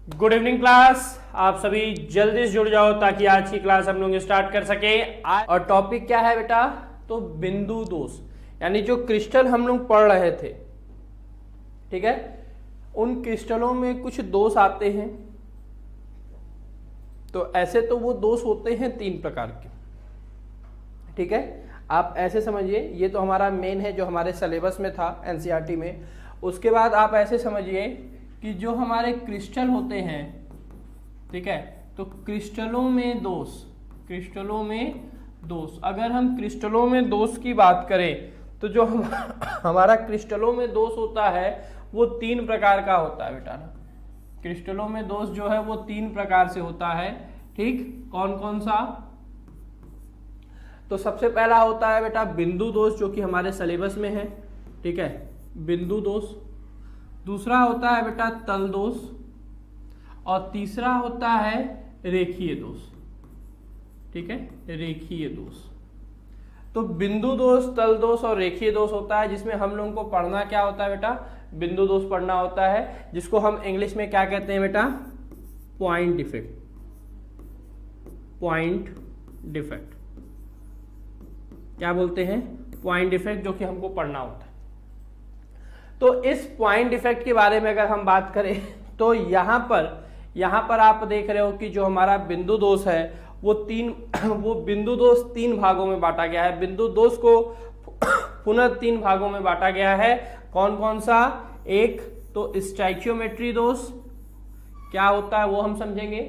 Good evening class. आप सभी जल्दी से जुड़ जाओ ताकि आज की क्लास हम लोग स्टार्ट कर सके। और टॉपिक क्या है बेटा? तो बिंदु दोष, यानी जो क्रिस्टल हम लोग पढ़ रहे थे, ठीक है, उन क्रिस्टलों में कुछ दोष आते हैं। तो ऐसे तो वो दोष होते हैं 3 प्रकार के, ठीक है। आप ऐसे समझिए, ये तो हमारा मेन है जो हमारे सिलेबस में था एनसीईआरटी में। उसके बाद आप ऐसे समझिए कि जो हमारे क्रिस्टल होते हैं, ठीक है, तो क्रिस्टलों में दोष, अगर हम क्रिस्टलों में दोष की बात करें तो जो हमारा क्रिस्टलों में दोष होता है वो 3 प्रकार का होता है बेटा ना। क्रिस्टलों में दोष जो है वो 3 प्रकार से होता है, ठीक। कौन कौन सा? तो सबसे पहला होता है बेटा बिंदु दोष, जो कि हमारे सिलेबस में है, ठीक है, बिंदु दोष। दूसरा होता है बेटा तल दोष, और तीसरा होता है रेखीय दोष, ठीक है, रेखीय दोष। तो बिंदु दोष, तल दोष और रेखीय दोष होता है, जिसमें हम लोगों को पढ़ना क्या होता है बेटा? बिंदु दोष पढ़ना होता है, जिसको हम इंग्लिश में क्या कहते हैं बेटा? Point defect. पॉइंट डिफेक्ट क्या बोलते हैं? पॉइंट डिफेक्ट, जो कि हमको पढ़ना होता है। तो इस पॉइंट डिफेक्ट के बारे में अगर हम बात करें तो यहाँ पर आप देख रहे हो कि जो हमारा बिंदु दोष है वो बिंदु दोष 3 भागों में बांटा गया है। बिंदु दोष को पुनः 3 भागों में बांटा गया है। कौन कौन सा? एक तो स्टैचियोमेट्री दोष क्या होता है वो हम समझेंगे,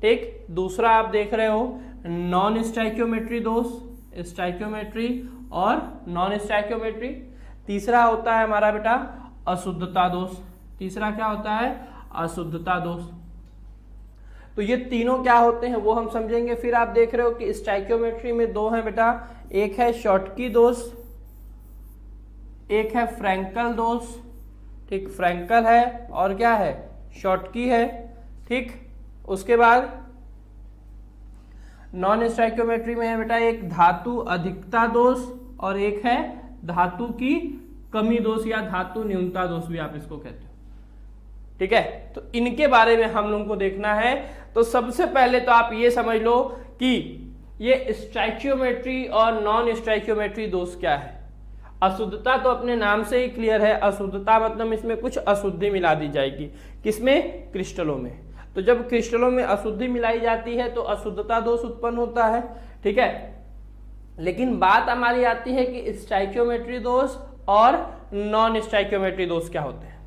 ठीक। दूसरा आप देख रहे हो नॉन स्टैचियोमेट्री दोष, स्टैचियोमेट्री और नॉन स्टैचियोमेट्री। तीसरा होता है हमारा बेटा अशुद्धता दोष। तीसरा क्या होता है? अशुद्धता दोष। तो ये तीनों क्या होते हैं वो हम समझेंगे। फिर आप देख रहे हो कि स्टैचियोमेट्री में 2 हैं बेटा, एक है शॉटकी दोष, एक है फ्रैंकल दोष, ठीक। फ्रैंकल है और क्या है? शॉटकी है, ठीक। उसके बाद नॉन स्टैचियोमेट्री में है बेटा एक धातु अधिकता दोष और एक है धातु की कमी दोष या धातु न्यूनता दोष भी आप इसको कहते हो, ठीक है। तो इनके बारे में हम लोगों को देखना है। तो सबसे पहले तो आप ये समझ लो कि ये स्टैचियोमेट्री और नॉन स्टैचियोमेट्री दोष क्या है। अशुद्धता तो अपने नाम से ही क्लियर है। अशुद्धता मतलब इसमें कुछ अशुद्धि मिला दी जाएगी। किसमें? क्रिस्टलों में। तो जब क्रिस्टलों में अशुद्धि मिलाई जाती है तो अशुद्धता दोष उत्पन्न होता है, ठीक है। लेकिन बात हमारी आती है कि स्टैचियोमेट्री दोष और नॉन स्टैचियोमेट्री दोष क्या होते हैं।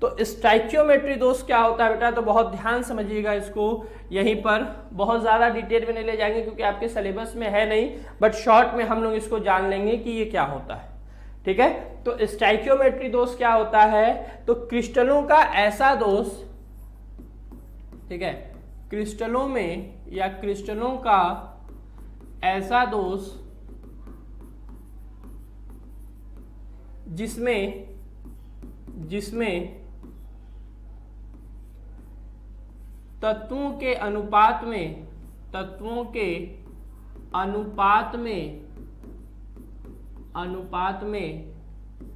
तो स्टैचियोमेट्री दोष क्या होता है बेटा? तो बहुत ध्यान समझिएगा इसको, यहीं पर बहुत ज्यादा डिटेल में नहीं ले जाएंगे क्योंकि आपके सिलेबस में है नहीं, बट शॉर्ट में हम लोग इसको जान लेंगे कि ये क्या होता है, ठीक है। तो स्टैचियोमेट्री दोष क्या होता है? तो क्रिस्टलों का ऐसा दोष, ठीक है, क्रिस्टलों में या क्रिस्टलों का ऐसा दोष जिसमें तत्वों के अनुपात में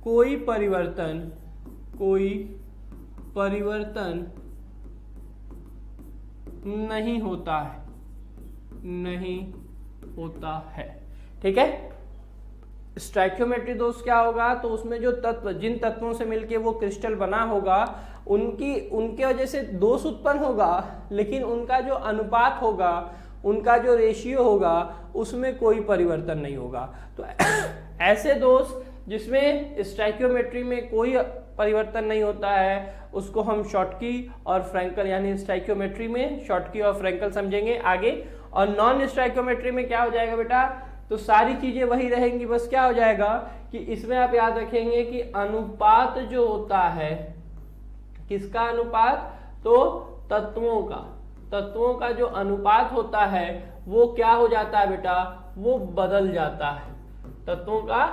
कोई परिवर्तन नहीं होता है, ठीक है। स्टैचियोमेट्री दोष क्या होगा? तो उसमें जो तत्व, जिन तत्वों से मिलके वो क्रिस्टल बना होगा, उनके वजह से दोष उत्पन्न होगा, लेकिन उनका जो अनुपात होगा, उनका जो रेशियो होगा, उसमें कोई परिवर्तन नहीं होगा। तो ऐसे दोष जिसमें स्टैचियोमेट्री में कोई परिवर्तन नहीं होता है उसको हम शॉटकी और फ्रैंकल, यानी स्टैचियोमेट्री में शॉटकी और फ्रैंकल समझेंगे आगे। और नॉन स्टैचियोमेट्री में क्या हो जाएगा बेटा? तो सारी चीजें वही रहेंगी, बस क्या हो जाएगा कि इसमें आप याद रखेंगे कि अनुपात जो होता है, किसका अनुपात? तो तत्वों का जो अनुपात होता है वो क्या हो जाता है बेटा? वो बदल जाता है। तत्वों का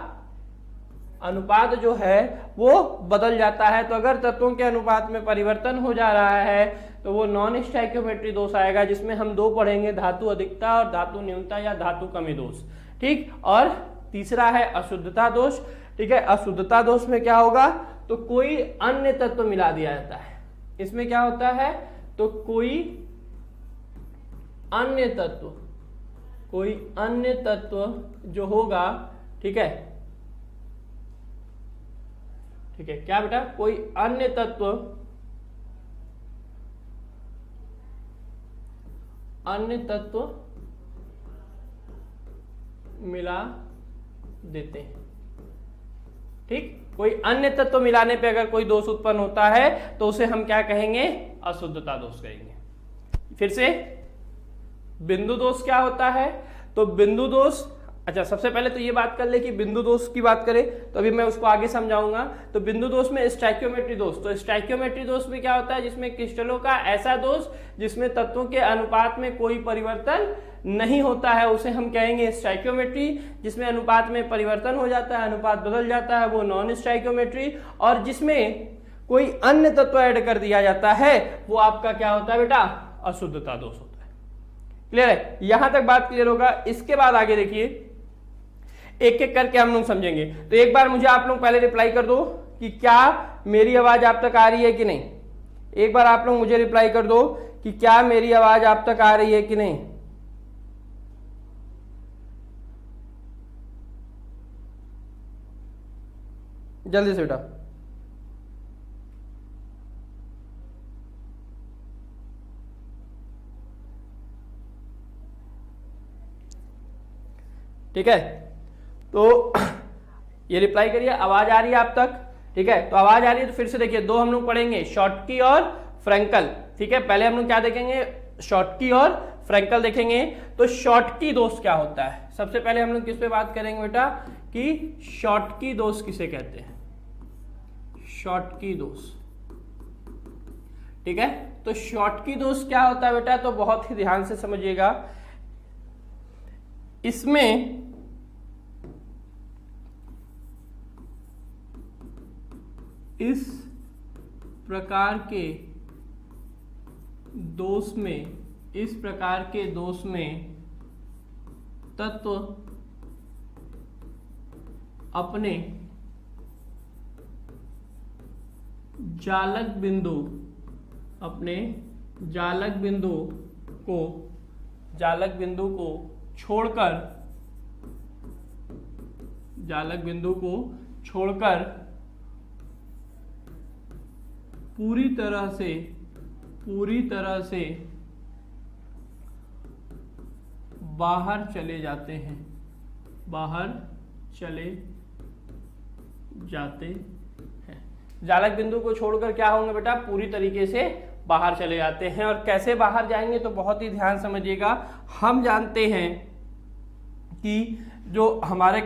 अनुपात जो है वो बदल जाता है। तो अगर तत्वों के अनुपात में परिवर्तन हो जा रहा है तो वो नॉन स्टैचियोमेट्री दोष आएगा, जिसमें हम 2 पढ़ेंगे, धातु अधिकता और धातु न्यूनता या धातु कमी दोष, ठीक। और तीसरा है अशुद्धता दोष, ठीक है। अशुद्धता दोष में क्या होगा? तो कोई अन्य तत्व मिला दिया जाता है। इसमें क्या होता है? तो कोई अन्य तत्व जो होगा, ठीक है, क्या बेटा, कोई अन्य तत्व मिला देते हैं। ठीक, कोई अन्य तत्व मिलाने पे अगर कोई दोष उत्पन्न होता है तो उसे हम क्या कहेंगे, अशुद्धता दोष कहेंगे। फिर से बिंदु दोष क्या होता है, तो बिंदु दोष, अच्छा सबसे पहले तो ये बात कर ले कि बिंदु दोष की बात करें तो अभी मैं उसको आगे समझाऊंगा। तो बिंदु दोष में स्टैक्योमेट्री दोष, तो स्टैक्योमेट्री दोष में क्या होता है, जिसमें क्रिस्टलों का ऐसा दोष जिसमें तत्वों के अनुपात में कोई परिवर्तन नहीं होता है उसे हम कहेंगे स्टैक्योमेट्री। जिसमें अनुपात में परिवर्तन हो जाता है, अनुपात बदल जाता है, वो नॉन स्टैक्योमेट्री। और जिसमें कोई अन्य तत्व ऐड कर दिया जाता है वो आपका क्या होता है बेटा, अशुद्धता दोष होता है। क्लियर है, यहां तक बात क्लियर होगा। इसके बाद आगे देखिए, एक एक करके हम लोग समझेंगे। तो एक बार मुझे आप लोग पहले रिप्लाई कर दो कि क्या मेरी आवाज आप तक आ रही है कि नहीं। एक बार आप लोग मुझे रिप्लाई कर दो कि क्या मेरी आवाज आप तक आ रही है कि नहीं। जल्दी से बेटा। ठीक है, तो ये रिप्लाई करिए, आवाज आ रही है आप तक। ठीक है, तो आवाज आ रही है तो फिर से देखिए, दो हम लोग पढ़ेंगे, शॉटकी और फ्रैंकल। ठीक है, पहले हम लोग क्या देखेंगे, शॉटकी और फ्रैंकल देखेंगे। तो शॉटकी दोष क्या होता है, सबसे पहले हम लोग किस पे बात करेंगे बेटा, कि शॉटकी दोष किसे कहते हैं, शॉटकी दोष। ठीक है, तो शॉटकी दोष क्या होता है बेटा, तो बहुत ही ध्यान से समझिएगा। इसमें इस प्रकार के दोष में तत्व अपने जालक बिंदु को छोड़कर पूरी तरह से बाहर चले जाते हैं, जालक बिंदु को छोड़कर क्या होंगे बेटा, पूरी तरीके से बाहर चले जाते हैं। और कैसे बाहर जाएंगे तो बहुत ही ध्यान समझिएगा। हम जानते हैं कि जो हमारे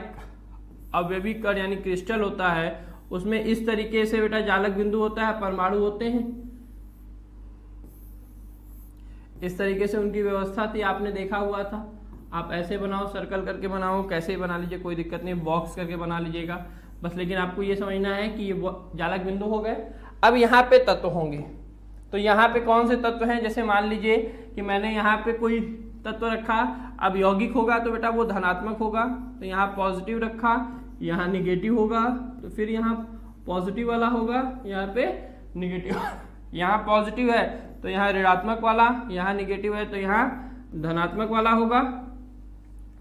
अवयवी कण यानी क्रिस्टल होता है उसमें इस तरीके से बेटा जालक बिंदु होता है, परमाणु होते हैं, इस तरीके से उनकी व्यवस्था थी, आपने देखा हुआ था। आप ऐसे बनाओ, सर्कल करके बनाओ, कैसे बना लीजिए, कोई दिक्कत नहीं, बॉक्स करके बना लीजिएगा बस। लेकिन आपको ये समझना है कि ये जालक बिंदु हो गए। अब यहाँ पे तत्व होंगे, तो यहाँ पे कौन से तत्व हैं, जैसे मान लीजिए कि मैंने यहाँ पे कोई तत्व रखा, अब यौगिक होगा तो बेटा वो धनात्मक होगा, तो यहाँ पॉजिटिव रखा, यहाँ निगेटिव होगा, तो फिर यहाँ पॉजिटिव वाला होगा, यहाँ पे निगेटिव, यहाँ पॉजिटिव है तो यहाँ ऋणात्मक वाला, यहाँ निगेटिव है तो यहाँ धनात्मक वाला होगा।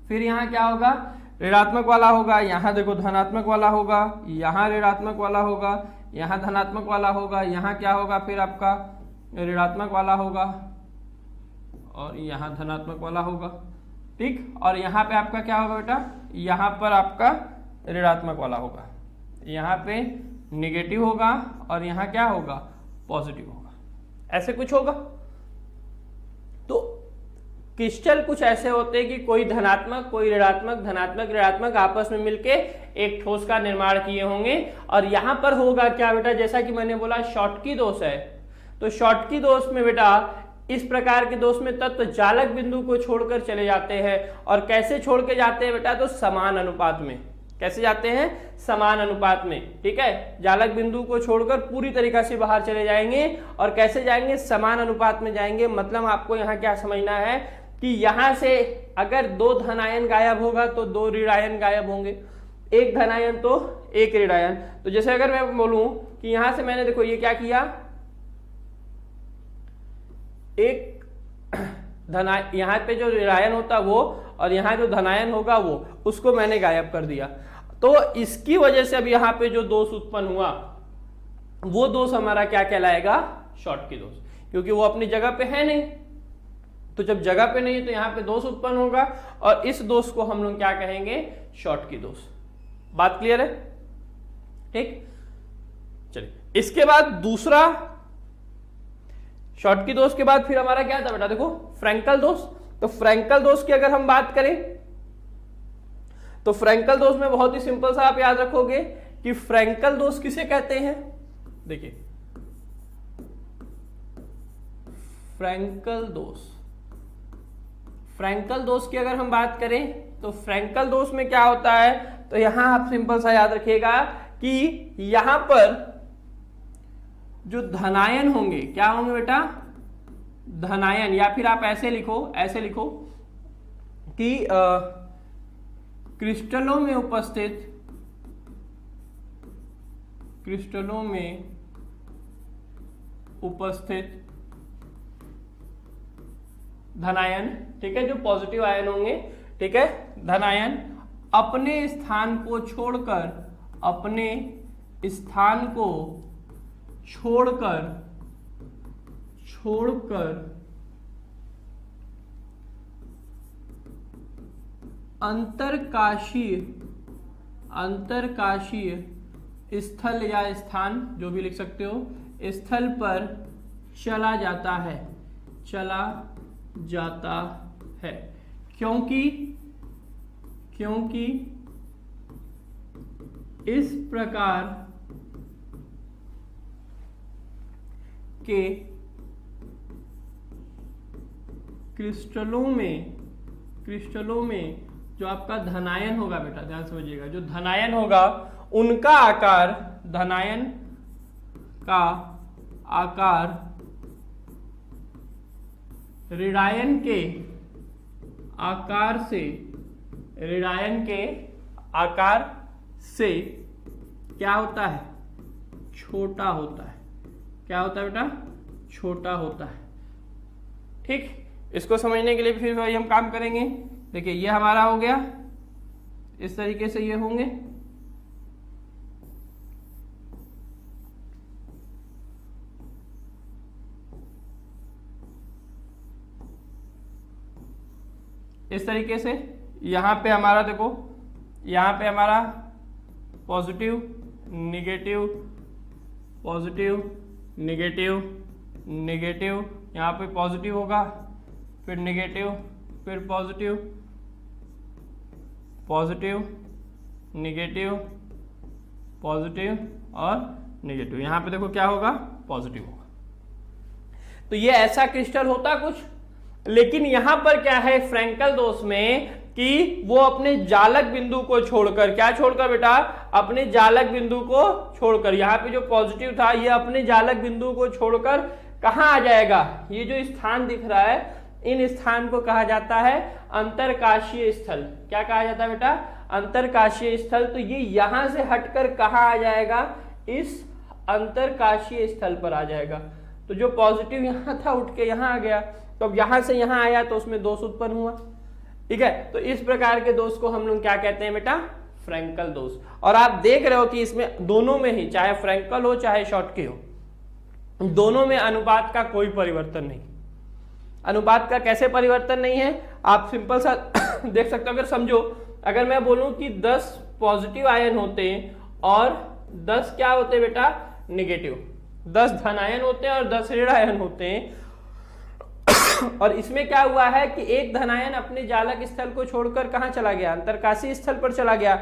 फिर यहाँ क्या होगा, ऋणात्मक वाला होगा, यहाँ देखो धनात्मक वाला होगा, यहाँ ऋणात्मक वाला होगा, यहाँ धनात्मक वाला होगा, यहाँ क्या होगा फिर आपका ऋणात्मक वाला होगा और यहाँ धनात्मक वाला होगा। ठीक, और यहाँ पे आपका क्या होगा बेटा, यहाँ पर आपका ऋणात्मक वाला होगा, यहाँ पे निगेटिव होगा और यहाँ क्या होगा, पॉजिटिव होगा, ऐसे कुछ होगा। तो क्रिस्टल कुछ ऐसे होते हैं कि कोई धनात्मक, कोई ऋणात्मक, धनात्मक ऋणात्मक आपस में मिलके एक ठोस का निर्माण किए होंगे। और यहां पर होगा क्या बेटा, जैसा कि मैंने बोला शॉटकी दोष है, तो शॉटकी दोष में बेटा इस प्रकार के दोष में तत्व जालक बिंदु को छोड़कर चले जाते हैं। और कैसे छोड़ के जाते हैं बेटा, तो समान अनुपात में। कैसे जाते हैं, समान अनुपात में। ठीक है, जालक बिंदु को छोड़कर पूरी तरीके से बाहर चले जाएंगे। और कैसे जाएंगे, समान अनुपात में जाएंगे। मतलब आपको यहाँ क्या समझना है कि यहां से अगर दो धनायन गायब होगा तो दो ऋणायन गायब होंगे, एक धनायन तो एक ऋणायन। तो जैसे अगर मैं बोलूं कि यहां से मैंने देखो ये क्या किया, एक यहाँ पे जो ऋणायन होता वो और यहाँ जो धनायन होगा वो, उसको मैंने गायब कर दिया। तो इसकी वजह से अब यहाँ पे जो दोष उत्पन्न हुआ वो दोष हमारा क्या कहलाएगा? शॉर्टकी दोष, क्योंकि वो अपनी जगह पे है नहीं। तो जब जगह पे नहीं है तो यहाँ पे दोष उत्पन्न होगा और इस दोष को हम लोग क्या कहेंगे? शॉर्टकी दोष। बात क्लियर है? ठीक, चलिए इसके बाद दूसरा शॉर्टकी दोष के बाद फिर हमारा क्या था बेटा? देखो फ्रैंकल दोष। तो फ्रैंकल दोष की अगर हम बात करें तो फ्रैंकल दोष में बहुत ही सिंपल सा आप याद रखोगे कि फ्रैंकल दोष किसे कहते हैं? देखिए फ्रैंकल दोष, फ्रैंकल दोष की अगर हम बात करें तो फ्रैंकल दोष में क्या होता है? तो यहां आप सिंपल सा याद रखिएगा कि यहां पर जो धनायन होंगे, क्या होंगे बेटा? धनायन, या फिर आप ऐसे लिखो कि क्रिस्टलों में उपस्थित धनायन, ठीक है, जो पॉजिटिव आयन होंगे, ठीक है, धनायन अपने स्थान को छोड़कर अंतरकाशीय स्थल या स्थान, जो भी लिख सकते हो, स्थल पर चला जाता है, क्योंकि इस प्रकार के क्रिस्टलों में जो आपका धनायन होगा बेटा, ध्यान समझिएगा, जो धनायन होगा उनका आकार, धनायन का आकार ऋणायन के आकार से क्या होता है? छोटा होता है। क्या होता है बेटा? छोटा होता है। ठीक, इसको समझने के लिए फिर वही हम काम करेंगे। देखिए ये हमारा हो गया, इस तरीके से ये होंगे, इस तरीके से। यहां पे हमारा देखो, यहां पे हमारा positive negative positive negative negative, यहाँ पे पॉजिटिव होगा, फिर निगेटिव, फिर पॉजिटिव पॉजिटिव निगेटिव पॉजिटिव और निगेटिव। यहाँ पे देखो क्या होगा? पॉजिटिव होगा। तो ये ऐसा क्रिस्टल होता कुछ, लेकिन यहां पर क्या है फ्रैंकल दोष में कि वो अपने जालक बिंदु को छोड़कर, क्या छोड़कर बेटा? अपने जालक बिंदु को छोड़कर, यहाँ पे जो पॉजिटिव था ये अपने जालक बिंदु को छोड़कर कहाँ आ जाएगा? ये जो स्थान दिख रहा है, इन स्थान को कहा जाता है अंतरकाशीय स्थल। क्या कहा जाता है बेटा? अंतरकाशीय स्थल। तो ये यहां से हटकर कहाँ आ जाएगा? इस अंतरकाशीय स्थल पर आ जाएगा। तो जो पॉजिटिव यहां था उठ के यहां आ गया, तो अब यहां से यहां आया तो उसमें दोष उत्पन्न हुआ। ठीक है, तो इस प्रकार के दोष को हम लोग क्या कहते हैं बेटा? फ्रैंकल दोष। और आप देख रहे हो कि इसमें दोनों में ही, चाहे फ्रैंकल हो चाहे शॉर्टकी हो, दोनों में अनुपात का कोई परिवर्तन नहीं। अनुपात का कैसे परिवर्तन नहीं है? आप सिंपल सा देख सकते हो। अगर समझो, अगर मैं बोलूं कि 10 पॉजिटिव आयन होते हैं और 10 क्या होते हैं बेटा? निगेटिव। 10 धनायन होते हैं और 10 ऋण आयन होते हैं। और इसमें क्या हुआ है कि एक धनायन अपने जालक स्थल को छोड़कर कहां चला गया? अंतरकाशीय स्थल पर चला गया।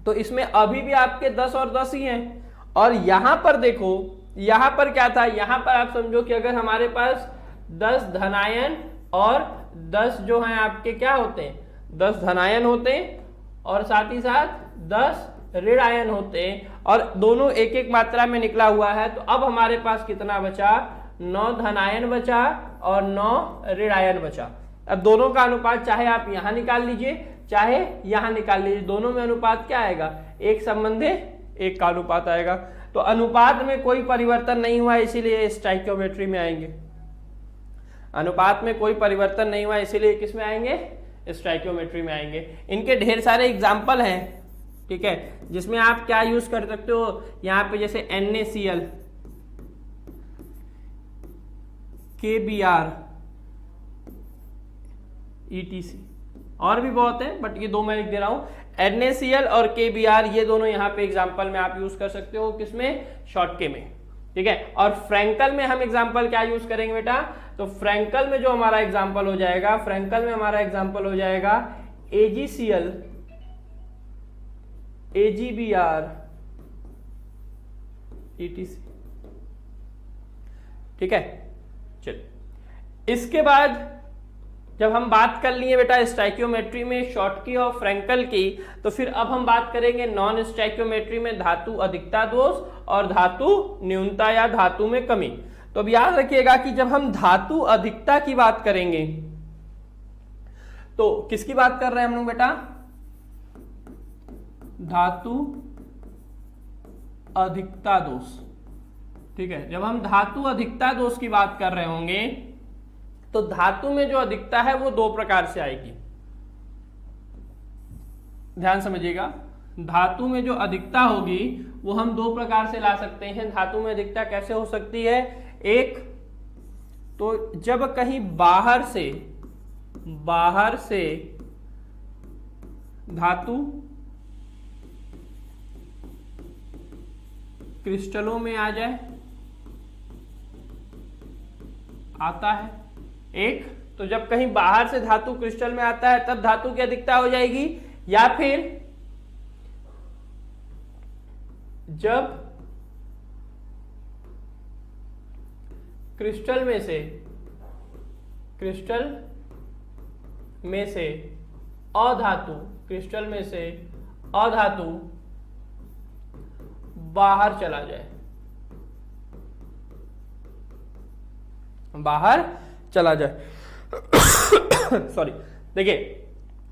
तो इसमें अभी भी आपके 10 और 10 ही हैं। और यहां पर देखो, यहां पर क्या था? यहां पर आप समझो कि अगर हमारे पास 10 धनायन और 10 जो हैं आपके क्या होते हैं? 10 धनायन होते हैं और साथ ही साथ 10 ऋण आयन होते हैं, और दोनों एक एक मात्रा में निकला हुआ है। तो अब हमारे पास कितना बचा? 9 धनायन बचा और 9 ऋण आयन बचा। अब दोनों का अनुपात चाहे आप यहां निकाल लीजिए चाहे यहां निकाल लीजिए, दोनों में अनुपात क्या आएगा? 1 संबंधे 1 का अनुपात आएगा। तो अनुपात में कोई परिवर्तन नहीं हुआ, इसीलिए स्टाइकियोमेट्री में आएंगे। अनुपात में कोई परिवर्तन नहीं हुआ, इसीलिए किस में आएंगे, स्टोइकियोमेट्री में आएंगे। इनके ढेर सारे एग्जाम्पल हैं, ठीक है, जिसमें आप क्या यूज कर सकते हो, यहाँ पे जैसे NaCl, KBr, ETC, और भी बहुत है बट ये दो मैं लिख दे रहा हूं। NaCl और KBr ये दोनों यहाँ पे एग्जाम्पल में आप यूज कर सकते हो, किसमें, शॉर्टके में, ठीक है। और फ्रैंकल में हम एग्जाम्पल क्या यूज करेंगे बेटा, तो फ्रैंकल में जो हमारा एग्जाम्पल हो जाएगा, फ्रैंकल में हमारा एग्जाम्पल हो जाएगा AgCl, AgBr, ETC, ठीक है। चलिए इसके बाद जब हम बात कर लिए बेटा स्टोइकियोमेट्री में शॉर्टकी और फ्रैंकल की, तो फिर अब हम बात करेंगे नॉन स्टोइकियोमेट्री में धातु अधिकता दोष और धातु न्यूनता या धातु में कमी। तो अब याद रखिएगा कि जब हम धातु अधिकता की बात करेंगे तो किसकी बात कर रहे हैं हम लोग बेटा, धातु अधिकता दोष, ठीक है। जब हम धातु अधिकता दोष की बात कर रहे होंगे तो धातु में जो अधिकता है वो दो प्रकार से आएगी, ध्यान समझिएगा। धातु में जो अधिकता होगी वो हम दो प्रकार से ला सकते हैं। धातु में अधिकता कैसे हो सकती है, एक तो जब कहीं बाहर से धातु क्रिस्टलों में आ जाए, आता है एक, तो जब कहीं बाहर से धातु क्रिस्टल में आता है तब धातु की अधिकता हो जाएगी, या फिर जब क्रिस्टल में से अधातु बाहर चला जाए, सॉरी, देखिए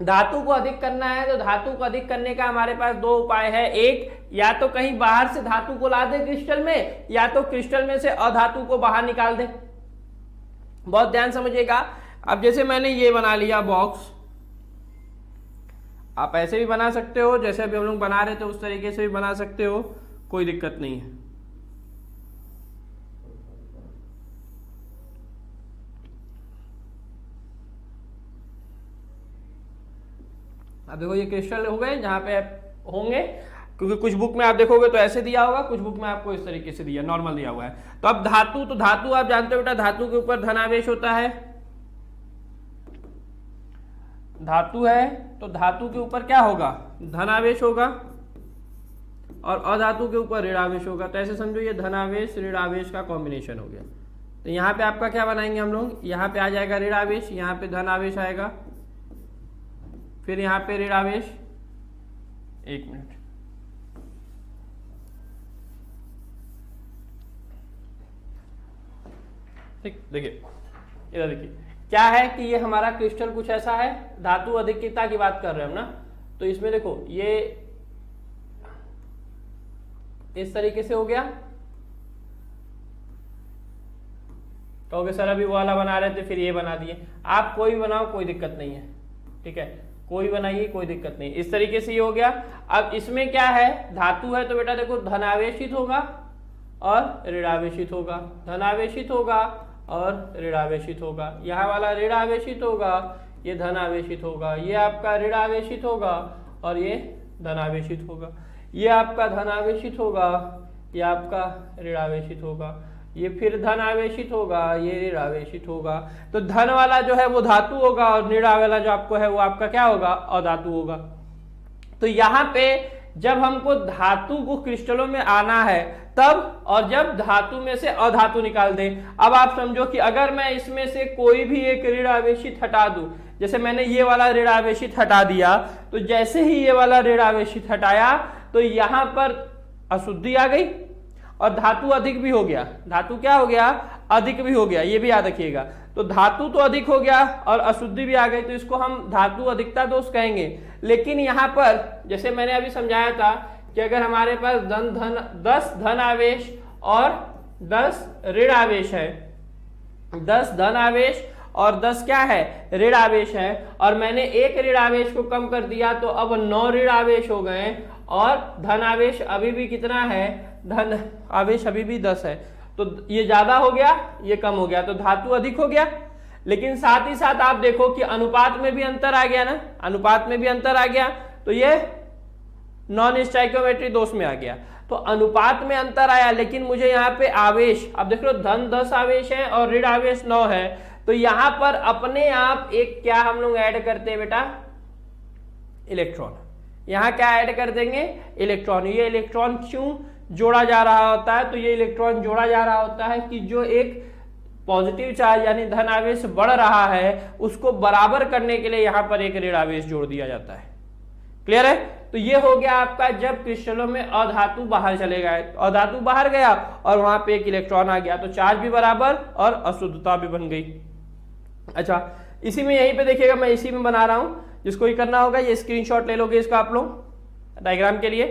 धातु को अधिक करना है तो धातु को अधिक करने का हमारे पास दो उपाय है। एक, या तो कहीं बाहर से धातु को ला दे क्रिस्टल में, या तो क्रिस्टल में से अधातु को बाहर निकाल दे। बहुत ध्यान समझिएगा। अब जैसे मैंने ये बना लिया बॉक्स, आप ऐसे भी बना सकते हो, जैसे अभी हम लोग बना रहे थे उस तरीके से भी बना सकते हो, कोई दिक्कत नहीं है। अब देखो ये क्रिस्टल हो गए जहां पे होंगे, क्योंकि कुछ बुक में आप देखोगे तो ऐसे दिया होगा, कुछ बुक में आपको इस तरीके से दिया, नॉर्मल दिया हुआ है। तो अब धातु, तो धातु आप जानते हो बेटा, धातु के ऊपर धनावेश होता है। धातु है तो धातु के ऊपर क्या होगा, धनावेश होगा, और अधातु के ऊपर ऋणावेश होगा। तो ऐसे समझो ये धनावेश ऋणावेश का कॉम्बिनेशन हो गया। तो यहाँ पे आपका क्या बनाएंगे हम लोग, यहाँ पे आ जाएगा ऋणावेश, यहाँ पे धनावेश आएगा, फिर यहाँ पे ऋणावेश। एक मिनट, ठीक, देखिए इधर देखिए क्या है कि ये हमारा क्रिस्टल कुछ ऐसा है, धातु अधिकता की बात कर रहे हैं हम ना। तो इसमें देखो ये इस तरीके से हो गया। कहोगे सर अभी वो वाला बना रहे थे फिर ये बना दिए, आप कोई भी बनाओ कोई दिक्कत नहीं है, ठीक है, कोई बनाइए कोई दिक्कत नहीं। इस तरीके से ये हो गया। अब इसमें क्या है, धातु है तो बेटा देखो धनावेशित होगा और ऋणावेशित होगा, धनावेशित होगा और ऋणावेशित होगा। यहाँ वाला ऋणावेशित होगा, ये धनावेशित होगा, ये आपका ऋणावेशित होगा और ये धनावेशित होगा, ये आपका धनावेशित होगा, ये आपका ऋणावेशित होगा, ये फिर धन आवेशित होगा, ये ऋण आवेशित होगा। तो धन वाला जो है वो धातु होगा और ऋण वाला जो आपको है वो आपका क्या होगा, अधातु होगा। तो यहाँ पे जब हमको धातु को क्रिस्टलों में आना है तब, और जब धातु में से अधातु निकाल दें। अब आप समझो कि अगर मैं इसमें से कोई भी एक ऋण आवेशित हटा दूं, जैसे मैंने ये वाला ऋण आवेशित हटा दिया, तो जैसे ही ये वाला ऋण आवेशित हटाया तो यहाँ पर अशुद्धि आ गई और धातु अधिक भी हो गया। धातु क्या हो गया, अधिक भी हो गया, ये भी याद रखिएगा। तो धातु तो अधिक हो गया और अशुद्धि भी आ गई, तो इसको हम धातु अधिकता दोष कहेंगे। लेकिन यहाँ पर जैसे मैंने अभी समझाया था कि अगर हमारे पास 10 धन आवेश और 10 ऋण आवेश है, 10 धन आवेश और 10 क्या है, ऋण आवेश है, और मैंने एक ऋण आवेश को कम कर दिया तो अब 9 ऋण आवेश हो गए, और धन आवेश अभी भी कितना है, धन आवेश अभी भी 10 है। तो ये ज्यादा हो गया, ये कम हो गया, तो धातु अधिक हो गया। लेकिन साथ ही साथ आप देखो कि अनुपात में भी अंतर आ गया ना, अनुपात में भी अंतर आ गया, तो ये नॉन स्टाइकियोमेट्री दोष में आ गया। तो अनुपात में अंतर आया, लेकिन मुझे यहाँ पे आवेश, अब देख लो धन 10 आवेश है और ऋण आवेश 9 है, तो यहां पर अपने आप एक क्या हम लोग ऐड करते हैं बेटा, इलेक्ट्रॉन। यहां क्या ऐड कर देंगे, इलेक्ट्रॉन। ये इलेक्ट्रॉन क्यों जोड़ा जा रहा होता है, तो ये इलेक्ट्रॉन जोड़ा जा रहा होता है कि जो एक पॉजिटिव चार्ज यानी धन आवेश बढ़ रहा है उसको बराबर करने के लिए यहां पर एक ऋण आवेश जोड़ दिया जाता है। क्लियर है? तो ये हो गया आपका जब क्रिस्टलों में अधातु बाहर चले गए, अधातु बाहर गया और वहां पे एक इलेक्ट्रॉन आ गया, तो चार्ज भी बराबर और अशुद्धता भी बन गई। अच्छा, इसी में यहीं पे देखिएगा, मैं इसी में बना रहा हूं, जिसको ही करना होगा ये स्क्रीनशॉट ले लोगे इसका आप लोग डायग्राम के लिए,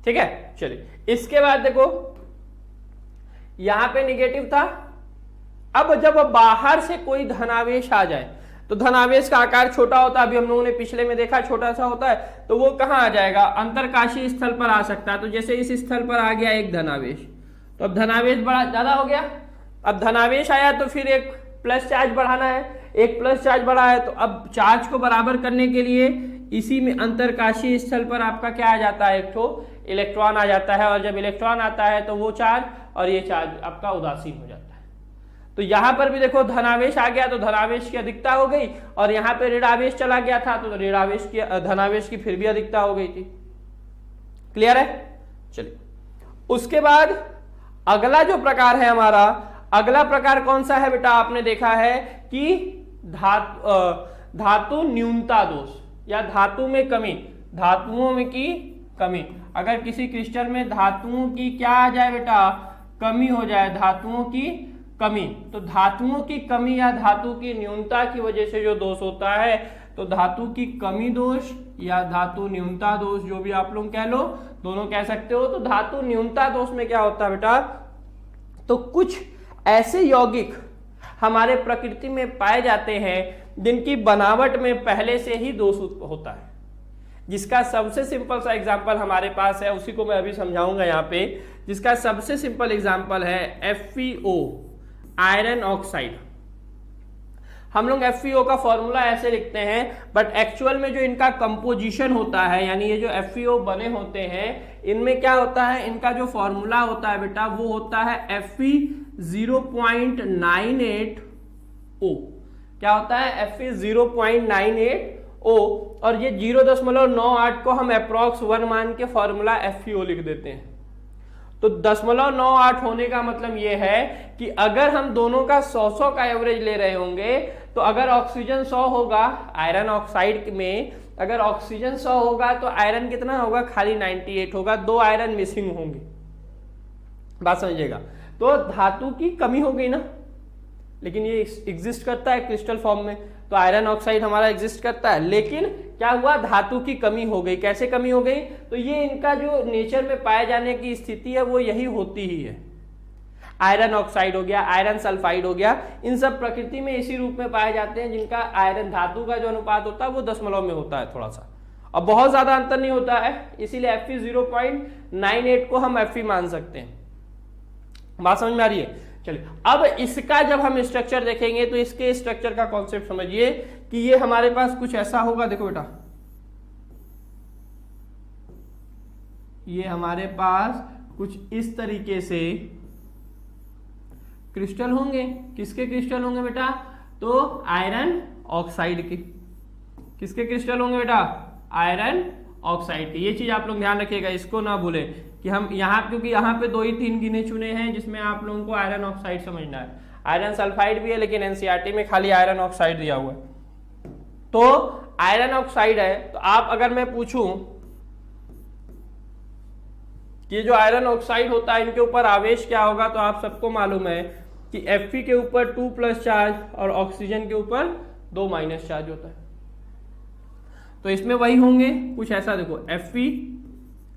ठीक है। चलिए, इसके बाद देखो यहां पे निगेटिव था, अब जब बाहर से कोई धनावेश आ जाए तो धनावेश का आकार छोटा होता है, अभी हम लोगों ने पिछले में देखा छोटा सा होता है, तो वो कहां आ जाएगा, अंतरकाशीय स्थल पर आ सकता है। तो जैसे इस स्थल पर आ गया एक धनावेश, तो अब धनावेश बड़ा ज्यादा हो गया, अब धनावेश आया तो फिर एक प्लस चार्ज बढ़ाना है, एक प्लस चार्ज बढ़ा है, तो अब चार्ज को बराबर करने के लिए इसी में अंतरकाशीय स्थल पर आपका क्या आ जाता है, एक तो इलेक्ट्रॉन आ जाता है, और जब इलेक्ट्रॉन आता है तो वो चार्ज और ये चार्ज आपका उदासीन हो जाता है। तो यहां पर भी देखो धनावेश आ गया तो धनावेश की अधिकता हो गई, और यहां पे ऋण आवेश चला गया था तो ऋण आवेश की, धनावेश की फिर भी अधिकता हो गई थी। क्लियर है? चलिए, उसके बाद अगला जो प्रकार है हमारा, अगला प्रकार कौन सा है बेटा, आपने देखा है कि धातु न्यूनता दोष या धातु में कमी, धातुओं में की कमी। अगर किसी क्रिस्टल में धातुओं की क्या आ जाए बेटा, कमी हो जाए, धातुओं की कमी, तो धातुओं की कमी या धातु की न्यूनता की वजह से जो दोष होता है, तो धातु की कमी दोष या धातु न्यूनता दोष, जो भी आप लोग कह लो, दोनों कह सकते हो। तो धातु न्यूनता दोष में क्या होता है बेटा, तो कुछ ऐसे यौगिक हमारे प्रकृति में पाए जाते हैं जिनकी बनावट में पहले से ही दोष होता है, जिसका सबसे सिंपल सा एग्जांपल हमारे पास है, उसी को मैं अभी समझाऊंगा यहाँ पे। जिसका सबसे सिंपल एग्जांपल है FeO, आयरन ऑक्साइड। हम लोग FeO का फॉर्मूला ऐसे लिखते हैं, बट एक्चुअल में जो इनका कंपोजिशन होता है, यानी ये जो FeO बने होते हैं, इनमें क्या होता है, इनका जो फॉर्मूला होता है बेटा वो होता है Fe0.98O। क्या होता है, Fe0.98O, और ये 0.98 को हम अप्रॉक्स 1 मान के फॉर्मूला FeO लिख देते हैं। तो 0.98 होने का मतलब ये है कि अगर हम दोनों का 100 का एवरेज ले रहे होंगे, तो अगर ऑक्सीजन 100 होगा आयरन ऑक्साइड में, अगर ऑक्सीजन 100 होगा तो आयरन कितना होगा, खाली 98 होगा, 2 आयरन मिसिंग होंगे। बात समझिएगा, तो धातु की कमी हो गई ना, लेकिन ये एग्जिस्ट करता है क्रिस्टल फॉर्म में, तो आयरन ऑक्साइड हमारा एग्जिस्ट करता है, लेकिन क्या हुआ, धातु की कमी हो गई। कैसे कमी हो गई, तो ये इनका जो नेचर में पाए जाने की स्थिति है वो यही होती ही है। आयरन ऑक्साइड हो गया, आयरन सल्फाइड हो गया, इन सब प्रकृति में इसी रूप में पाए जाते हैं, जिनका आयरन धातु का जो अनुपात होता है वो 10 में होता है थोड़ा सा, अब बहुत ज्यादा अंतर नहीं होता है, इसीलिए Fe0.98 को हम Fe मान सकते हैं। बात समझ में आ रही है? चलिए, अब इसका जब हम स्ट्रक्चर देखेंगे तो इसके स्ट्रक्चर का कॉन्सेप्ट समझिए कि ये हमारे पास कुछ ऐसा होगा। देखो बेटा, ये हमारे पास कुछ इस तरीके से क्रिस्टल होंगे। किसके क्रिस्टल होंगे बेटा, तो आयरन ऑक्साइड के। किसके क्रिस्टल होंगे बेटा, आयरन ऑक्साइड के। ये चीज आप लोग ध्यान रखिएगा, इसको ना भूलें कि हम यहाँ, क्योंकि यहाँ पे 2 ही 3 गिने चुने हैं जिसमें आप लोगों को आयरन ऑक्साइड समझना है। आयरन सल्फाइड भी है, लेकिन एनसीईआरटी में खाली आयरन ऑक्साइड दिया हुआ है। तो आयरन ऑक्साइड है, तो आप अगर मैं पूछूं कि जो आयरन ऑक्साइड होता है इनके ऊपर आवेश क्या होगा, तो आप सबको मालूम है कि Fe के ऊपर 2+ चार्ज और ऑक्सीजन के ऊपर 2- चार्ज होता है। तो इसमें वही होंगे कुछ ऐसा, देखो Fe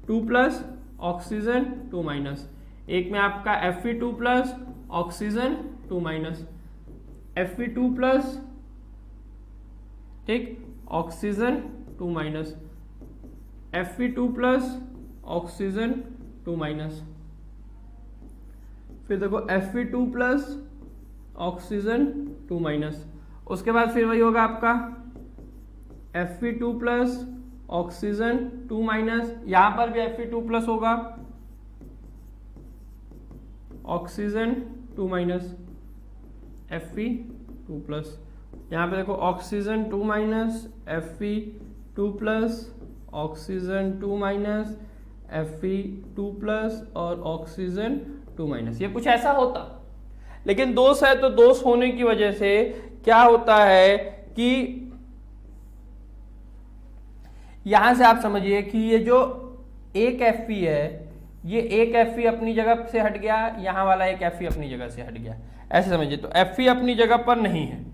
2+, ऑक्सीजन 2-, एक में आपका Fe2+, oxygen to minus, Fe2+, ठीक, oxygen 2 minus, Fe2+, oxygen 2 minus, फिर देखो Fe2+, ऑक्सीजन 2 माइनस, उसके बाद फिर वही होगा आपका Fe2+, ऑक्सीजन 2 माइनस, यहां पर भी Fe2+ होगा, ऑक्सीजन 2 माइनस, Fe2+, यहाँ पे देखो oxygen 2 minus, Fe2+, oxygen 2 minus, Fe2+ और ऑक्सीजन 2 माइनस, ये कुछ ऐसा होता। लेकिन दोष है तो दोष होने की वजह से क्या होता है कि यहां से आप समझिए कि ये जो एक Fe है, ये एक Fe अपनी जगह से हट गया, यहां वाला एक Fe अपनी जगह से हट गया, ऐसे समझिए। तो Fe अपनी जगह पर नहीं है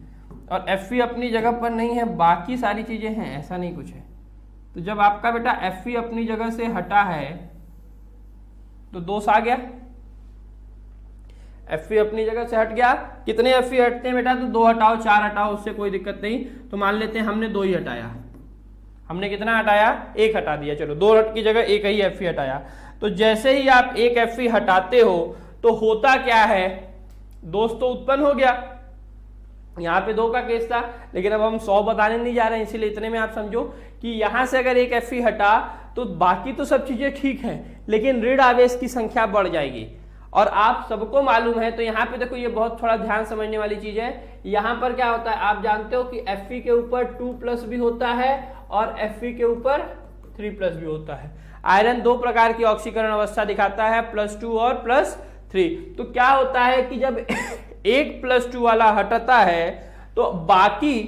और Fe अपनी जगह पर नहीं है, बाकी सारी चीजें हैं, ऐसा नहीं कुछ है। तो जब आपका बेटा Fe अपनी जगह से हटा है तो दोष आ गया, Fe अपनी जगह से हट गया। कितने Fe हटते हैं बेटा? तो 2 हटाओ, 4 हटाओ, उससे कोई दिक्कत नहीं। तो मान लेते हैं हमने 2 ही हटाया, हमने कितना हटाया? 1 हटा दिया, चलो 2 की जगह 1 ही Fe हटाया। तो जैसे ही आप 1 Fe हटाते हो तो होता क्या है, दोष तो उत्पन्न हो गया। यहाँ पे 2 का केस था, लेकिन अब हम 100 बताने नहीं जा रहे हैं, इसीलिए इतने में आप समझो कि यहां से अगर 1 Fe हटा तो बाकी तो सब चीजें ठीक है, लेकिन ऋण आवेश की संख्या बढ़ जाएगी। और आप सबको मालूम है, तो यहाँ पे देखो ये बहुत थोड़ा ध्यान समझने वाली चीज है। यहाँ पर क्या होता है, आप जानते हो कि Fe के ऊपर 2+ भी होता है और Fe के ऊपर 3+ भी होता है। आयरन 2 प्रकार की ऑक्सीकरण अवस्था दिखाता है, +2 और +3। तो क्या होता है कि जब एक +2 वाला हटता है तो बाकी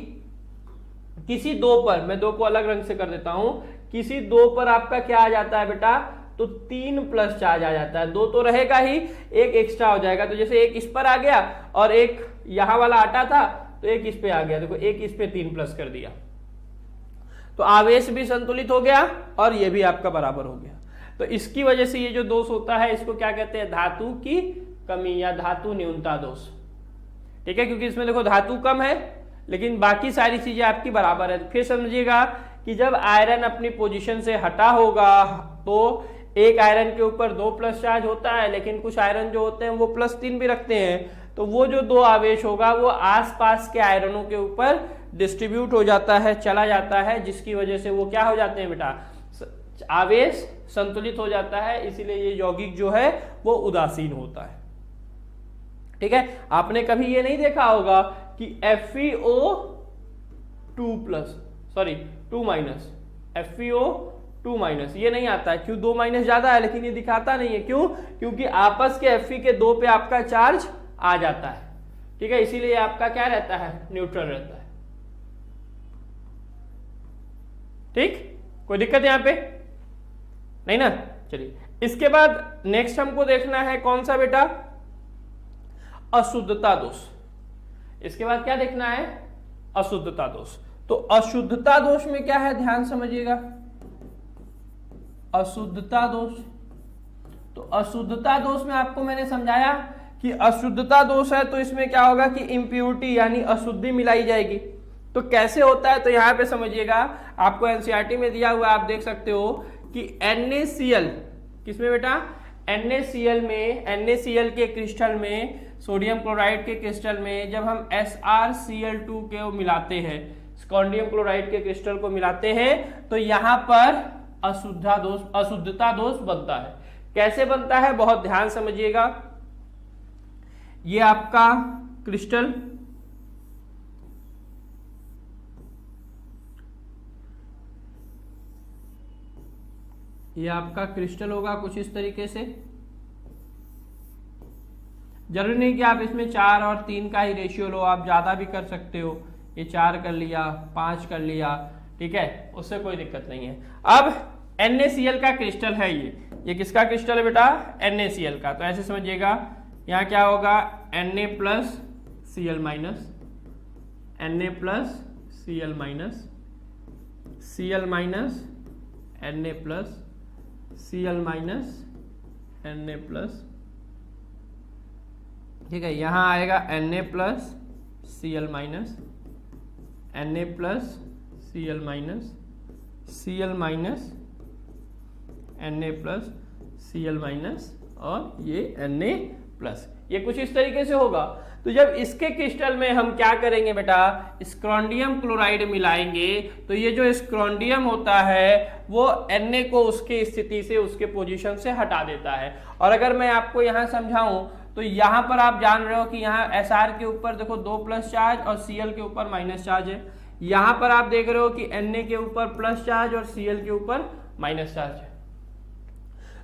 किसी 2 पर, मैं 2 को अलग रंग से कर देता हूं, किसी 2 पर आपका क्या आ जाता है बेटा? तो 3+ चार्ज आ जाता है। 2 तो रहेगा ही, 1 एक्स्ट्रा हो जाएगा। तो जैसे 1 इस पर आ गया और 1 यहां वाला हटा था तो 1 इस पे आ गया, देखो 1 इस पे 3+ कर दिया, तो आवेश भी संतुलित हो गया और ये भी आपका बराबर हो गया। तो इसकी वजह से ये जो दोष होता है इसको क्या कहते हैं? धातु की कमी या धातु न्यूनता दोष, ठीक है, क्योंकि इसमें देखो धातु कम है लेकिन बाकी सारी चीजें आपकी बराबर है। फिर समझिएगा कि जब आयरन अपनी पोजीशन से हटा होगा तो एक आयरन के ऊपर 2+ चार्ज होता है, लेकिन कुछ आयरन जो होते हैं वो +3 भी रखते हैं। तो वो जो 2 आवेश होगा वो आसपास के आयरनों के ऊपर डिस्ट्रीब्यूट हो जाता है, चला जाता है, जिसकी वजह से वो क्या हो जाते हैं बेटा? आवेश संतुलित हो जाता है। इसीलिए ये यौगिक जो है वो उदासीन होता है, ठीक है। आपने कभी ये नहीं देखा होगा कि FeO2+, ये नहीं आता है। क्यों? 2- ज्यादा है, लेकिन ये दिखाता नहीं है। क्यों? क्योंकि आपस के Fe के 2 पे आपका चार्ज आ जाता है, ठीक है, इसीलिए आपका क्या रहता है? न्यूट्रल रहता है, ठीक। कोई दिक्कत यहां पे नहीं ना? चलिए, इसके बाद नेक्स्ट हमको देखना है कौन सा बेटा? अशुद्धता दोष। इसके बाद क्या देखना है? अशुद्धता दोष। तो अशुद्धता दोष में क्या है, ध्यान समझिएगा। अशुद्धता दोष, तो अशुद्धता दोष में आपको मैंने समझाया कि अशुद्धता दोष है तो इसमें क्या होगा कि इम्प्योरिटी यानी अशुद्धि मिलाई जाएगी। तो कैसे होता है? तो यहां पे समझिएगा, आपको एनसीईआरटी में दिया हुआ, आप देख सकते हो कि NaCl, किसमें बेटा? NaCl में, NaCl के क्रिस्टल में, सोडियम क्लोराइड के क्रिस्टल में जब हम SrCl2 को मिलाते हैं, स्कॉन्डियम क्लोराइड के क्रिस्टल को मिलाते हैं, तो यहां पर अशुद्धता दोष बनता है। कैसे बनता है? बहुत ध्यान समझिएगा। ये आपका क्रिस्टल, ये आपका क्रिस्टल होगा कुछ इस तरीके से। जरूरी नहीं कि आप इसमें 4 और 3 का ही रेशियो लो, आप ज्यादा भी कर सकते हो। ये 4 कर लिया, 5 कर लिया, ठीक है, उससे कोई दिक्कत नहीं है। अब NaCl का क्रिस्टल है, ये किसका क्रिस्टल है बेटा? NaCl का। तो ऐसे समझिएगा, यहाँ क्या होगा? Na+Cl-, Na+Cl-, Cl-, Na+, Cl-, Na+, ठीक है, यहाँ आएगा Na plus Cl minus, Na plus Cl minus, Cl minus Na plus Cl minus और ये Na प्लस, ये कुछ इस तरीके से होगा। तो जब इसके क्रिस्टल में हम क्या करेंगे बेटा, स्क्रॉन्डियम क्लोराइड मिलाएंगे, तो ये जो स्क्रॉन्डियम होता है वो Na को उसकी स्थिति से, उसके पोजीशन से हटा देता है। और अगर मैं आपको यहाँ समझाऊं तो यहाँ पर आप जान रहे हो कि यहाँ Sr के ऊपर देखो 2 प्लस चार्ज और Cl के ऊपर माइनस चार्ज है। यहाँ पर आप देख रहे हो कि Na के ऊपर प्लस चार्ज और Cl के ऊपर माइनस चार्ज है।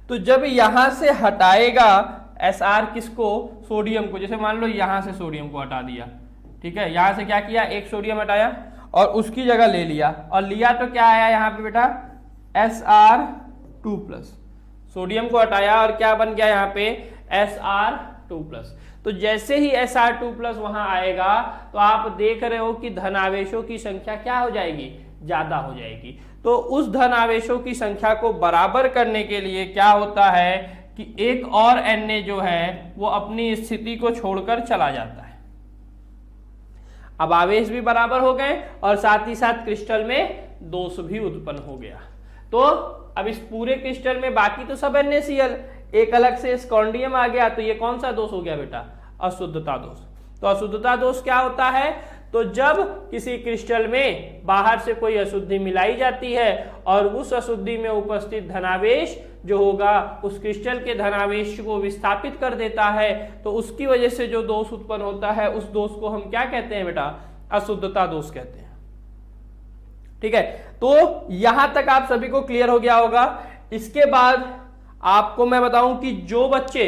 तो जब यहां से हटाएगा Sr किसको, सोडियम को, जैसे मान लो यहां से सोडियम को हटा दिया, ठीक है, यहां से क्या किया, एक सोडियम हटाया और उसकी जगह ले लिया, और लिया तो क्या आया यहाँ पे बेटा Sr2 प्लस, सोडियम को हटाया और क्या बन गया यहाँ पे Sr2 प्लस। तो जैसे ही Sr2 प्लस वहां आएगा तो आप देख रहे हो कि धनावेशों की संख्या क्या हो जाएगी, ज्यादा हो जाएगी। तो उस धन आवेशों की संख्या को बराबर करने के लिए क्या होता है कि एक और Na जो है वो अपनी स्थिति को छोड़कर चला जाता है। अब आवेश भी बराबर हो गए और साथ ही साथ क्रिस्टल में दोष भी उत्पन्न हो गया। तो अब इस पूरे क्रिस्टल में बाकी तो सब NaCl, एक अलग से स्कॉन्डियम आ गया, तो ये कौन सा दोष हो गया बेटा, अशुद्धता दोष। तो अशुद्धता दोष क्या होता है, तो जब किसी क्रिस्टल में बाहर से कोई अशुद्धि मिलाई जाती है और उस अशुद्धि में उपस्थित धनावेश जो होगा उस क्रिस्टल के धनावेश को विस्थापित कर देता है, तो उसकी वजह से जो दोष उत्पन्न होता है उस दोष को हम क्या कहते हैं बेटा, अशुद्धता दोष कहते हैं। ठीक है, तो यहां तक आप सभी को क्लियर हो गया होगा। इसके बाद आपको मैं बताऊं कि जो बच्चे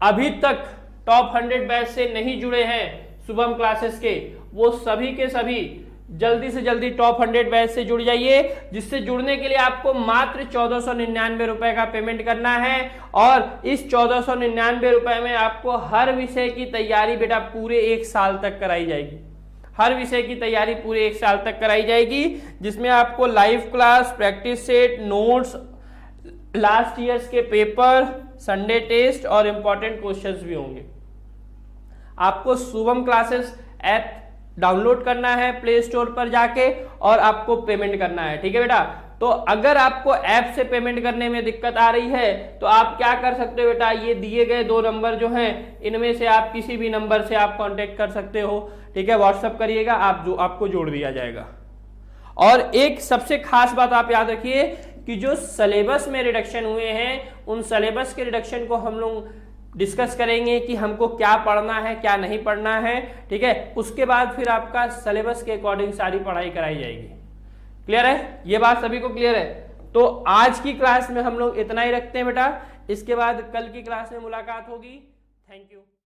अभी तक टॉप 100 बैच से नहीं जुड़े हैं शुभम क्लासेस के, वो सभी के सभी जल्दी से जल्दी टॉप 100 बैच से जुड़ जाइए, जिससे जुड़ने के लिए आपको मात्र 1499 रुपए का पेमेंट करना है। और इस 1499 रुपए में आपको हर विषय की तैयारी बेटा पूरे 1 साल तक कराई जाएगी। हर विषय की तैयारी पूरे 1 साल तक कराई जाएगी, जिसमें आपको live class, practice set, notes, last years के पेपर, संडे टेस्ट और इंपॉर्टेंट क्वेश्चंस भी होंगे। आपको शुभम क्लासेस ऐप डाउनलोड करना है प्ले स्टोर पर जाके और आपको पेमेंट करना है। ठीक है बेटा, तो अगर आपको ऐप से पेमेंट करने में दिक्कत आ रही है तो आप क्या कर सकते हो बेटा, ये दिए गए 2 नंबर जो हैं इनमें से आप किसी भी नंबर से आप कांटेक्ट कर सकते हो। ठीक है, व्हाट्सएप करिएगा, आपको जोड़ दिया जाएगा। और एक सबसे खास बात आप याद रखिए कि जो सिलेबस में रिडक्शन हुए हैं उन सिलेबस के रिडक्शन को हम लोग डिस्कस करेंगे कि हमको क्या पढ़ना है क्या नहीं पढ़ना है। ठीक है, उसके बाद फिर आपका सिलेबस के अकॉर्डिंग सारी पढ़ाई कराई जाएगी। क्लियर है, ये बात सभी को क्लियर है। तो आज की क्लास में हम लोग इतना ही रखते हैं बेटा, इसके बाद कल की क्लास में मुलाकात होगी। Thank you.